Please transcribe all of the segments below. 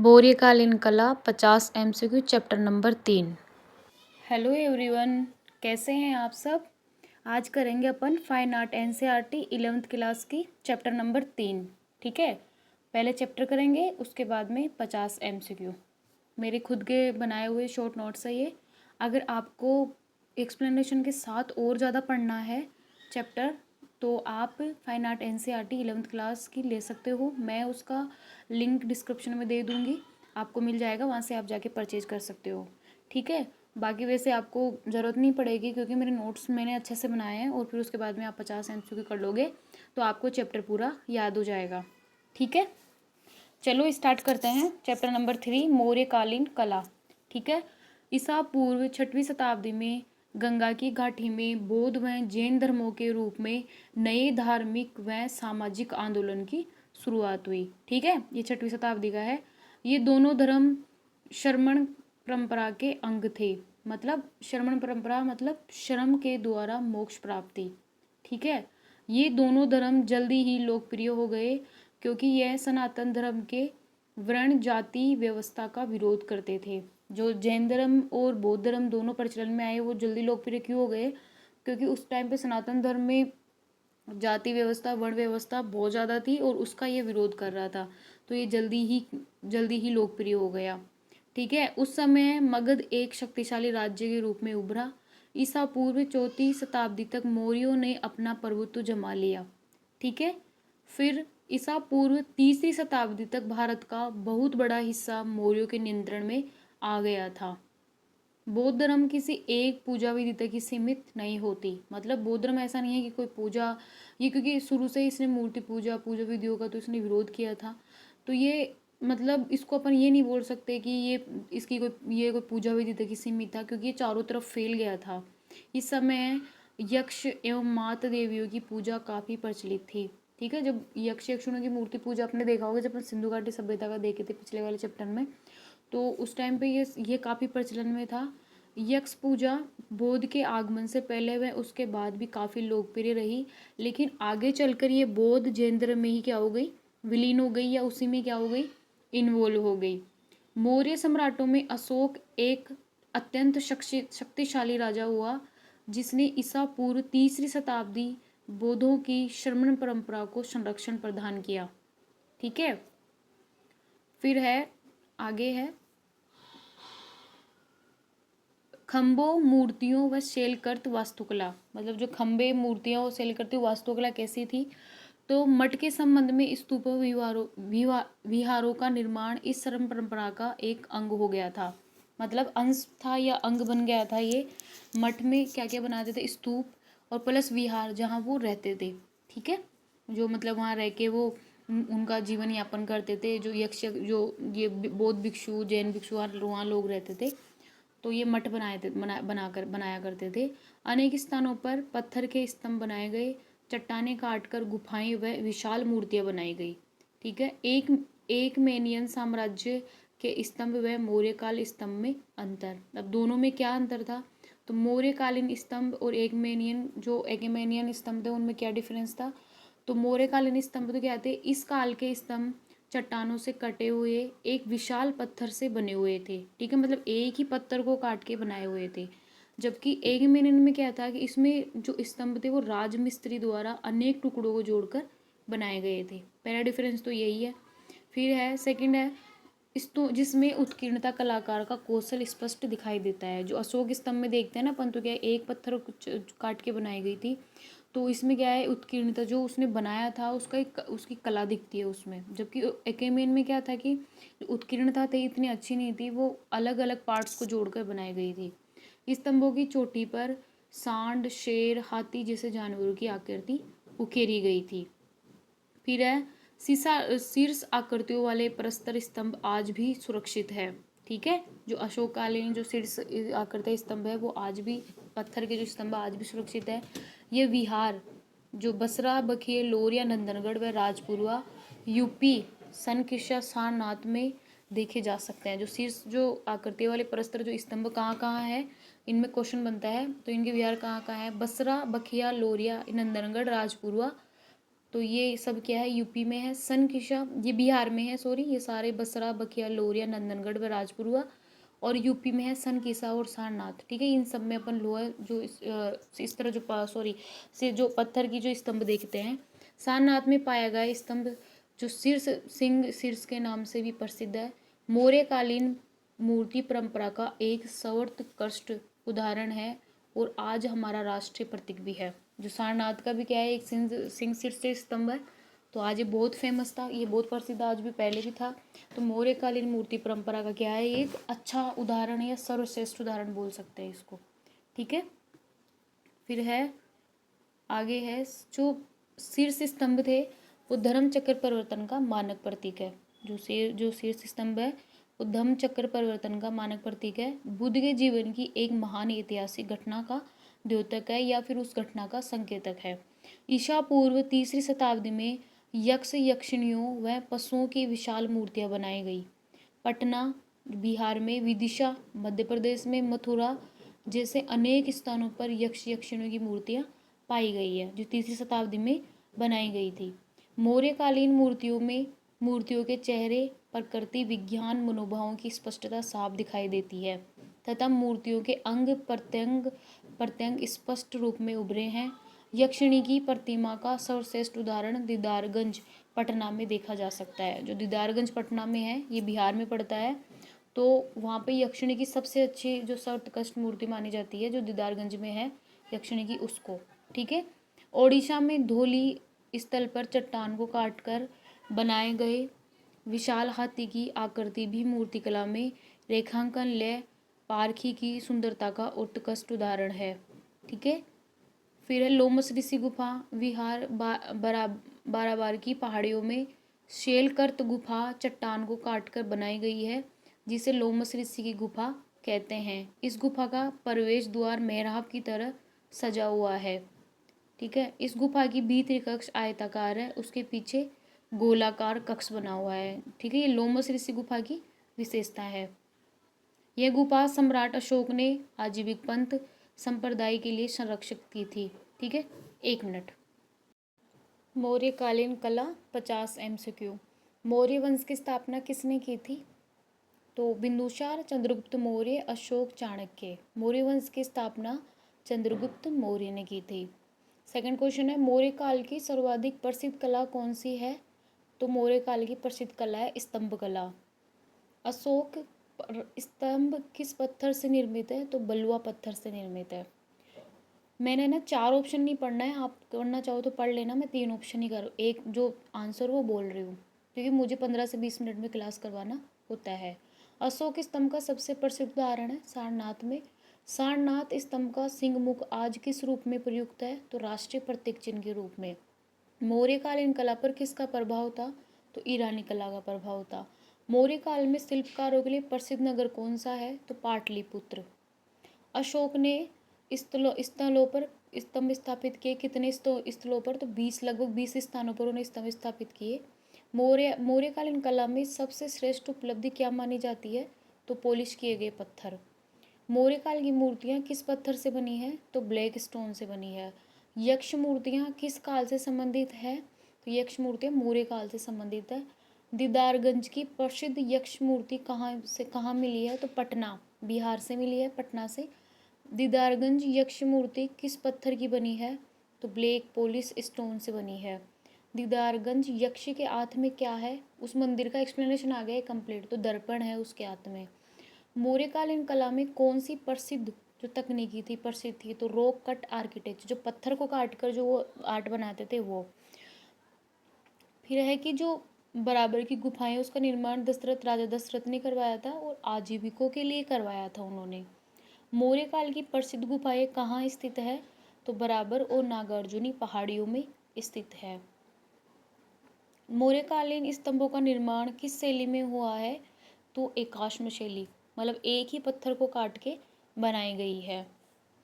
मौर्यकालीन कला 50 MCQ chapter number 3। Hello everyone, कैसे हैं आप सब। आज करेंगे अपन fine art NCERT 11th class की चैप्टर नंबर 3। ठीक है, पहले चैप्टर करेंगे, उसके बाद में 50 MCQ। मेरे खुद के बनाए हुए शॉर्ट नोट्स है ये। अगर आपको एक्सप्लेनेशन के साथ और ज़्यादा पढ़ना है चैप्टर तो आप fine art NCERT 11th class की ले सकते हो। मैं उसका लिंक डिस्क्रिप्शन में दे दूँगी, आपको मिल जाएगा, वहाँ से आप जाके परचेज कर सकते हो। ठीक है, बाकी वैसे आपको ज़रूरत नहीं पड़ेगी क्योंकि मेरे नोट्स मैंने अच्छे से बनाए हैं और फिर उसके बाद में आप 50 MCQ कर लोगे तो आपको चैप्टर पूरा याद हो जाएगा। ठीक है, चलो स्टार्ट करते हैं चैप्टर नंबर 3, मौर्यकालीन कला। ठीक है, ईसा पूर्व 6वीं शताब्दी में गंगा की घाटी में बौद्ध व जैन धर्मों के रूप में नए धार्मिक व सामाजिक आंदोलन की शुरुआत हुई। ठीक है, ये 6वीं शताब्दी का है। ये दोनों धर्म श्रमण परंपरा के अंग थे। मतलब श्रमण परंपरा मतलब श्रम के द्वारा मोक्ष प्राप्ति। ठीक है, ये दोनों धर्म जल्दी ही लोकप्रिय हो गए क्योंकि यह सनातन धर्म के वर्ण जाति व्यवस्था का विरोध करते थे। जो जैन धर्म और बौद्ध धर्म दोनों प्रचलन में आए वो जल्दी लोकप्रिय क्यों हो गए, क्योंकि उस टाइम पे सनातन धर्म में जाति व्यवस्था वर्ण व्यवस्था बहुत ज़्यादा थी और उसका ये विरोध कर रहा था, तो ये जल्दी ही लोकप्रिय हो गया। ठीक है, उस समय मगध एक शक्तिशाली राज्य के रूप में उभरा। ईसा पूर्व 4वीं शताब्दी तक मौर्यों ने अपना प्रभुत्व जमा लिया। ठीक है, फिर ईसा पूर्व 3री शताब्दी तक भारत का बहुत बड़ा हिस्सा मौर्यों के नियंत्रण में आ गया था। बौद्ध धर्म किसी एक पूजा विधि तक ही सीमित नहीं होती। मतलब बौद्ध धर्म ऐसा नहीं है कि कोई पूजा, ये क्योंकि शुरू से ही इसने मूर्ति पूजा विधियों का तो इसने विरोध किया था, तो ये मतलब इसको अपन ये नहीं बोल सकते कि ये कोई पूजा विधि तक ही सीमित था, क्योंकि ये चारों तरफ फैल गया था। इस समय यक्ष एवं मात देवियों की पूजा काफ़ी प्रचलित थी। ठीक है, जब यक्ष यक्षिणों की मूर्ति पूजा आपने देखा होगा, जब अपन सिंधु घाटी सभ्यता का देखे थे पिछले वाले चैप्टर में, तो उस टाइम पे ये काफ़ी प्रचलन में था। यक्ष पूजा बौद्ध के आगमन से पहले व उसके बाद भी काफ़ी लोकप्रिय रही, लेकिन आगे चलकर ये बौद्ध जैन धर्म में ही क्या हो गई, विलीन हो गई, या उसी में क्या हो गई, इन्वॉल्व हो गई। मौर्य सम्राटों में अशोक एक अत्यंत शक्तिशाली राजा हुआ जिसने ईसा पूर्व 3री शताब्दी बौद्धों की श्रमण परंपरा को संरक्षण प्रदान किया। ठीक है, फिर है आगे है खम्भों मूर्तियों व शैलकृत वास्तुकला। मतलब जो खम्भे मूर्तियां और शैलकृत वास्तुकला कैसी थी, तो मठ के संबंध में स्तूपों विहारों का निर्माण इस श्रम परंपरा का एक अंग हो गया था। मतलब अंश था या अंग बन गया था ये। मठ में क्या क्या बनाते थे, स्तूप और प्लस विहार जहाँ वो रहते थे। ठीक है, जो मतलब वहाँ रह के वो उनका जीवन यापन करते थे। जो यक्ष जो ये बौद्ध भिक्षु जैन भिक्षु वहाँ लोग रहते थे, तो ये मठ बनाया करते थे। अनेक स्थानों पर पत्थर के स्तंभ बनाए गए, चट्टानें काटकर गुफाएं व विशाल मूर्तियां बनाई गई। ठीक है, एक मेनियन साम्राज्य के स्तंभ व मौर्यकाल स्तंभ में अंतर। अब दोनों में क्या अंतर था, तो मौर्यकालीन स्तंभ और एकमेनियन स्तंभ थे, उनमें क्या डिफरेंस था। तो मौर्यकालीन स्तंभ तो क्या थे, इस काल के स्तंभ चट्टानों से कटे हुए एक विशाल पत्थर से बने हुए थे। ठीक है, मतलब एक ही पत्थर को काट के बनाए हुए थे। जबकि एक मेनियन में क्या था कि इसमें जो स्तंभ थे वो राजमिस्त्री द्वारा अनेक टुकड़ों को जोड़कर बनाए गए थे। पहला डिफरेंस तो यही है। फिर है सेकंड है जिसमें उत्कीर्णता कलाकार का कौशल स्पष्ट दिखाई देता है। जो अशोक स्तंभ में देखते हैं ना अपन, तो क्या एक पत्थर काट के बनाई गई थी, तो इसमें क्या है, उत्कीर्णता जो उसने बनाया था उसकी कला दिखती है उसमें। जबकि एकेमेन में क्या था कि उत्कीर्णता थी इतनी अच्छी नहीं थी, वो अलग अलग पार्ट्स को जोड़कर बनाई गई थी। स्तंभों की चोटी पर सांड शेर हाथी जैसे जानवरों की आकृति उकेरी गई थी। फिर है शीर्ष आकृतियों वाले प्रस्तर स्तंभ आज भी सुरक्षित है। ठीक है, जो अशोककालीन जो शीर्ष आकृति स्तंभ है वो आज भी, पत्थर के जो स्तंभ आज भी सुरक्षित है। ये विहार जो बसरा बखिए लोरिया नंदनगढ़ व राजपुरवा यूपी सनकिशा सारनाथ में देखे जा सकते हैं। जो शीर्ष जो आकृति वाले प्रस्तर जो स्तंभ कहाँ कहाँ है, इनमें क्वेश्चन बनता है, तो इनके विहार कहाँ कहाँ है, बसरा बखिया लोरिया नंदनगढ़ राजपुरवा तो ये सब क्या है, यूपी में है। सन किशा ये बिहार में है, सॉरी, ये सारे बसरा, बखिया, लोरिया, नंदनगढ़ व राजपुर हुआ। और यूपी में है सन किसा और सारनाथ। ठीक है, इन सब में अपन लोहा जो इस तरह जो सॉरी से जो पत्थर की जो स्तंभ देखते हैं। सारनाथ में पाया गया स्तंभ जो शीर्ष सिंह शीर्ष के नाम से भी प्रसिद्ध है, मौर्यकालीन मूर्ति परंपरा का एक सर्वोत्कृष्ट उदाहरण है और आज हमारा राष्ट्रीय प्रतीक भी है। जो सारनाथ का भी क्या है, एक सिंह शीर्ष स्तंभ है। तो आज ये बहुत फेमस था, ये बहुत प्रसिद्ध, आज भी पहले भी था। तो मौर्यकालीन मूर्ति परंपरा का क्या है, एक अच्छा उदाहरण या सर्वश्रेष्ठ उदाहरण बोल सकते हैं इसको। ठीक है, फिर है आगे है जो शीर्ष स्तंभ थे वो धर्म चक्र परिवर्तन का मानक प्रतीक है। जो शीर्ष स्तंभ है वो धर्म चक्र परिवर्तन का मानक प्रतीक है। बुद्ध के जीवन की एक महान ऐतिहासिक घटना का द्योतक है या फिर उस घटना का संकेतक है। ईसा पूर्व 3री शताब्दी में यक्ष यक्षिणियों व पशुओं की विशाल मूर्तियां बनाई गई। पटना बिहार में, विदिशा मध्य प्रदेश में, मथुरा जैसे अनेक स्थानों पर यक्ष यक्षिणियों की मूर्तियां पाई गई है जो 3री शताब्दी में बनाई गई थी। मौर्यकालीन मूर्तियों के चेहरे प्रकृति विज्ञान मनोभावों की स्पष्टता साफ दिखाई देती है तथा मूर्तियों के अंग प्रत्यंग स्पष्ट रूप में उभरे हैं। यक्षिणी की प्रतिमा का सर्वश्रेष्ठ उदाहरण दीदारगंज पटना में देखा जा सकता है। जो दीदारगंज पटना में है, ये बिहार में पड़ता है। तो वहाँ पे यक्षिणी की सबसे अच्छी जो सर्वोत्कृष्ट मूर्ति मानी जाती है जो दीदारगंज में है यक्षिणी की, उसको। ठीक है, ओडिशा में धौली स्थल पर चट्टान को काटकर बनाए गए विशाल हाथी की आकृति भी मूर्तिकला में रेखांकन लय पारखी की सुंदरता का उत्कृष्ट उदाहरण है। ठीक है, फिर है लोमस ऋषि गुफा विहार बाराबार की पहाड़ियों में शेलकर्त गुफा चट्टान को काटकर बनाई गई है जिसे लोमस ऋषि की गुफा कहते हैं। इस गुफा का प्रवेश द्वार मेहराब की तरह सजा हुआ है। ठीक है, इस गुफा की भीतरी कक्ष आयताकार है, उसके पीछे गोलाकार कक्ष बना हुआ है। ठीक है, ये लोमस ऋषि गुफा की विशेषता है। यह गुफा सम्राट अशोक ने आजीविक पंथ संप्रदाय के लिए संरक्षित की थी। ठीक है, 1 मिनट। मौर्यकालीन कला 50 MCQ। मौर्य वंश की स्थापना किसने की थी? तो बिंदुसार, चंद्रगुप्त मौर्य, अशोक, चाणक्य। मौर्य वंश की स्थापना चंद्रगुप्त मौर्य ने की थी। सेकंड क्वेश्चन है मौर्य काल की सर्वाधिक प्रसिद्ध कला कौन सी है? तो मौर्य काल की प्रसिद्ध कला है स्तंभ कला। अशोक स्तंभ किस पत्थर से निर्मित है? तो बलुआ पत्थर से निर्मित है। मैंने ना 4 ऑप्शन नहीं पढ़ना है, आप पढ़ना चाहो तो पढ़ लेना, मैं 3 ऑप्शन ही एक जो आंसर वो बोल रही हूँ क्योंकि मुझे 15 से 20 मिनट में क्लास करवाना होता है। अशोक स्तंभ का सबसे प्रसिद्ध उदाहरण है सारनाथ में। सारनाथ स्तंभ का सिंह मुख आज किस रूप में प्रयुक्त है? तो राष्ट्रीय प्रतीक चिन्ह के रूप में। मौर्यकालीन कला पर किसका प्रभाव था? तो ईरानी कला का प्रभाव था। मौर्य काल में शिल्पकारों के लिए प्रसिद्ध नगर कौन सा है? तो पाटलिपुत्र। अशोक ने स्थलों पर स्तंभ स्थापित किए, कितने स्थलों पर? तो 20, लगभग 20 स्थानों पर उन्हें स्तंभ स्थापित किए। मौर्यकालीन कला में सबसे श्रेष्ठ उपलब्धि क्या मानी जाती है? तो पॉलिश किए गए पत्थर। मौर्यकाल की मूर्तियाँ किस पत्थर से बनी है? तो ब्लैक स्टोन से बनी है। यक्ष मूर्तियाँ किस काल से संबंधित है? तो यक्ष मूर्तियाँ मौर्य काल से संबंधित है। दीदारगंज की प्रसिद्ध यक्ष मूर्ति कहाँ मिली है? तो पटना, बिहार से मिली है, पटना से। दीदारगंज यक्ष मूर्ति किस पत्थर की बनी है? तो ब्लैक पॉलिश स्टोन से बनी है। दीदारगंज यक्ष के हाथ में क्या है? उस मंदिर का एक्सप्लेनेशन आ गया है कंप्लीट, तो दर्पण है उसके हाथ में। मौर्यकालीन कला में कौन सी प्रसिद्ध जो तकनीकी थी प्रसिद्ध थी? तो रॉक कट आर्किटेक्चर, जो पत्थर को काट कर जो वो आर्ट बनाते थे वो। फिर है कि जो बराबर की गुफाएं उसका निर्माण राजा दशरथ ने करवाया था और आजीविकों के लिए करवाया था उन्होंने। मौर्य काल की प्रसिद्ध गुफाएं कहाँ स्थित है? तो बराबर और नागार्जुनी पहाड़ियों में स्थित है। मौर्यकालीन स्तंभों का निर्माण किस शैली में हुआ है? तो एकाश्म शैली, मतलब एक ही पत्थर को काट के बनाई गई है।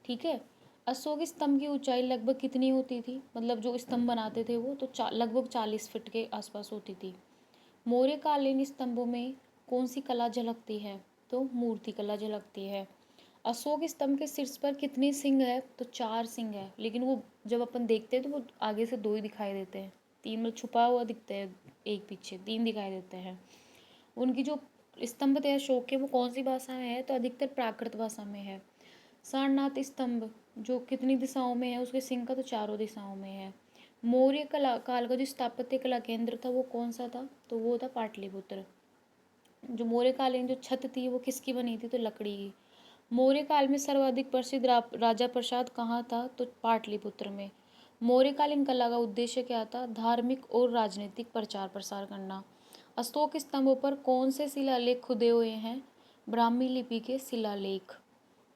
ठीक है, अशोक स्तंभ की ऊंचाई लगभग कितनी होती थी? मतलब जो स्तंभ बनाते थे वो तो लगभग 40 फीट के आसपास होती थी। मौर्यकालीन स्तंभों में कौन सी कला झलकती है? तो मूर्ति कला झलकती है। अशोक स्तंभ के शीर्ष पर कितने सिंह है? तो 4 सिंह है, लेकिन वो जब अपन देखते हैं तो वो आगे से 2 ही दिखाई देते हैं, तीन मतलब छुपा हुआ दिखता है, एक पीछे तीन दिखाई देते हैं। उनकी जो स्तंभ थे अशोक के वो कौन सी भाषा में है, तो अधिकतर प्राकृत भाषा में है। सारनाथ स्तंभ जो कितनी दिशाओं में है, उसके सिंह का तो चारों दिशाओं में है। मौर्य कला काल का जो स्थापत्य कला केंद्र था वो कौन सा था, तो वो था पाटलिपुत्र। जो मौर्यकालीन जो छत थी वो किसकी बनी थी, तो लकड़ी की। मौर्य काल में सर्वाधिक प्रसिद्ध राजा प्रसाद कहाँ था, तो पाटलिपुत्र में। मौर्यकालीन कला का उद्देश्य क्या था, धार्मिक और राजनीतिक प्रचार प्रसार करना। अशोक स्तंभों पर कौन से शिलालेख खुदे हुए हैं, ब्राह्मी लिपि के शिलालेख।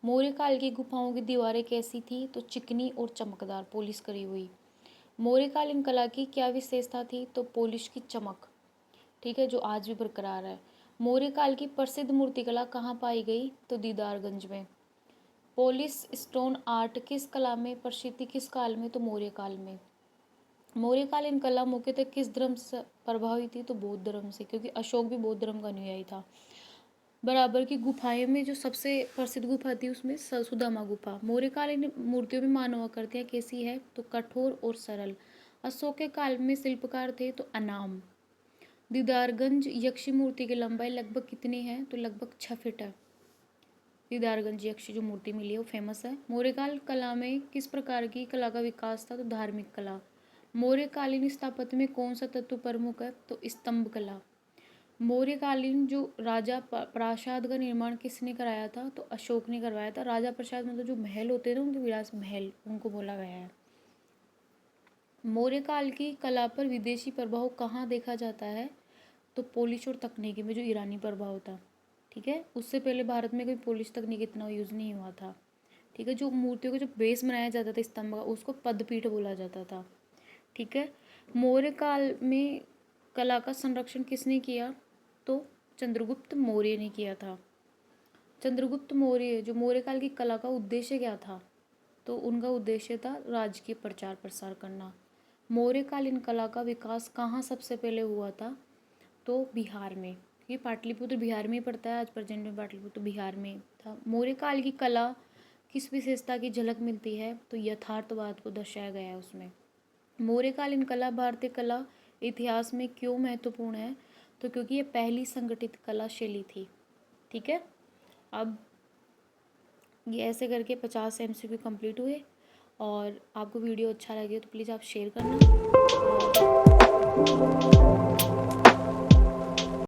मौर्य काल की गुफाओं की दीवारें कैसी थी, तो चिकनी और चमकदार पॉलिश करी हुई। मौर्यकालीन कला की क्या विशेषता थी, तो पॉलिश की चमक, ठीक है, जो आज भी बरकरार है। मौर्य काल की प्रसिद्ध मूर्तिकला कहाँ पाई गई, तो दीदारगंज में। पॉलिश स्टोन आर्ट किस कला में प्रसिद्ध थी, किस काल में, तो मौर्य काल में। मौर्यकालीन कला मुख्यतः किस धर्म से प्रभावित थी, तो बौद्ध धर्म से, क्योंकि अशोक भी बौद्ध धर्म का अनुयायी था। बराबर की गुफाएं में जो सबसे प्रसिद्ध गुफा थी उसमें सुदामा गुफा। मौर्यकालीन मूर्तियों में मानव आकृतियाँ कैसी है, तो कठोर और सरल। अशोक के काल में शिल्पकार थे तो अनाम। दीदारगंज यक्षी मूर्ति की लंबाई लगभग कितनी है, तो लगभग 6 फीट है। दीदारगंज यक्षी जो मूर्ति मिली है वो फेमस है। मौर्यकाल कला में किस प्रकार की कला का विकास था, तो धार्मिक कला। मौर्यकालीन स्थापत्य में कौन सा तत्व प्रमुख है, तो स्तंभ कला। मौर्यकालीन जो राजा प्रासाद का निर्माण किसने कराया था, तो अशोक ने करवाया था। राजा प्रासाद मतलब जो महल होते हैं ना, उनके विलास महल उनको बोला गया है। मौर्यकाल की कला पर विदेशी प्रभाव कहाँ देखा जाता है, तो पॉलिश और तकनीकी में जो ईरानी प्रभाव था, ठीक है। उससे पहले भारत में कोई पॉलिश तकनीक इतना यूज़ नहीं हुआ था, ठीक है। जो मूर्तियों का जो बेस बनाया जाता था स्तंभ का, उसको पदपीठ बोला जाता था, ठीक है। मौर्य काल में कला का संरक्षण किसने किया, तो चंद्रगुप्त मौर्य ने किया था। चंद्रगुप्त मौर्य जो मौर्य काल की कला का उद्देश्य क्या था, तो उनका उद्देश्य था राजकीय प्रचार प्रसार करना। मौर्यकालीन कला का विकास कहाँ सबसे पहले हुआ था, तो बिहार में। ये पाटलिपुत्र बिहार में ही पड़ता है, आज प्रेजेंट में पाटलिपुत्र बिहार में था। मौर्यकाल की कला किस विशेषता की झलक मिलती है, तो यथार्थवाद को दर्शाया गया है उसमें। मौर्यकालीन कला भारतीय कला इतिहास में क्यों महत्वपूर्ण है, तो क्योंकि ये पहली संगठित कला शैली थी, ठीक है। अब ये ऐसे करके 50 MCQ कंप्लीट हुए, और आपको वीडियो अच्छा लगे तो प्लीज़ आप शेयर करना। और